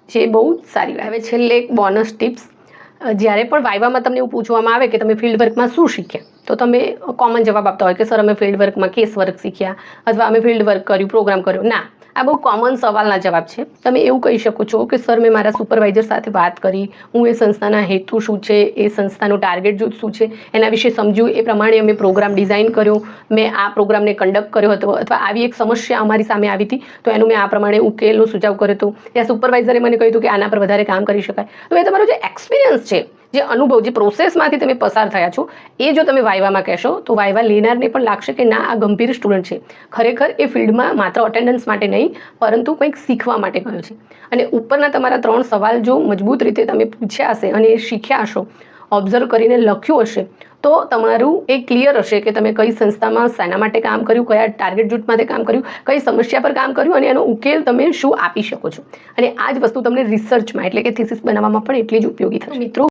જે બહુ જ સારી વાત. હવે છેલ્લે એક બોનસ ટિપ્સ, જ્યારે પણ વાઇવામાં તમને એવું પૂછવામાં આવે કે તમે ફિલ્ડ વર્કમાં શું શીખ્યા, તો તમે કોમન જવાબ આપતા હોય કે સર અમે ફિલ્ડ વર્કમાં કેસ વર્ક શીખ્યા અથવા અમે ફિલ્ડ વર્ક કર્યું, પ્રોગ્રામ કર્યો. ના, આ બહુ કોમન સવાલના જવાબ છે. તમે એવું કહી શકો છો કે સર મેં મારા સુપરવાઇઝર સાથે વાત કરી, હું એ સંસ્થાના હેતુ શું છે, એ સંસ્થાનું ટાર્ગેટ જૂથ શું છે એના વિશે સમજ્યું, એ પ્રમાણે અમે પ્રોગ્રામ ડિઝાઇન કર્યો, મેં આ પ્રોગ્રામને કંડક્ટ કર્યો હતો, અથવા આવી એક સમસ્યા અમારી સામે આવી હતી તો એનું મેં આ પ્રમાણે ઉકેલનો સુઝાવ કર્યો હતો, ત્યાં સુપરવાઇઝરે મને કહ્યું હતું કે આના પર વધારે કામ કરી શકાય. તો એ તમારો જે એક્સપિરિયન્સ છે, જે અનુભવ, જે પ્રોસેસમાંથી તમે પસાર થયા છો, એ જો તમે વાઇવામાં કહેશો તો વાઇવા લેનારને પણ લાગશે કે ના, આ ગંભીર સ્ટુડન્ટ છે, ખરેખર એ ફિલ્ડમાં માત્ર અટેન્ડન્સ માટે નહીં પરંતુ કંઈક શીખવા માટે ગયો છે. અને ઉપરના તમારા 3 સવાલ જો મજબૂત રીતે તમે પૂછ્યા હશે અને એ શીખ્યા હશો, ઓબ્ઝર્વ કરીને લખ્યું હશે, તો તમારું એ ક્લિયર હશે કે તમે કઈ સંસ્થામાં શેના માટે કામ કર્યું, કયા ટાર્ગેટ જૂથ માટે કામ કર્યું, કઈ સમસ્યા પર કામ કર્યું અને એનો ઉકેલ તમે શું આપી શકો છો. અને આ જ વસ્તુ તમને રિસર્ચમાં એટલે કે થીસિસ બનાવવામાં પણ એટલી જ ઉપયોગી થશે. મિત્રો,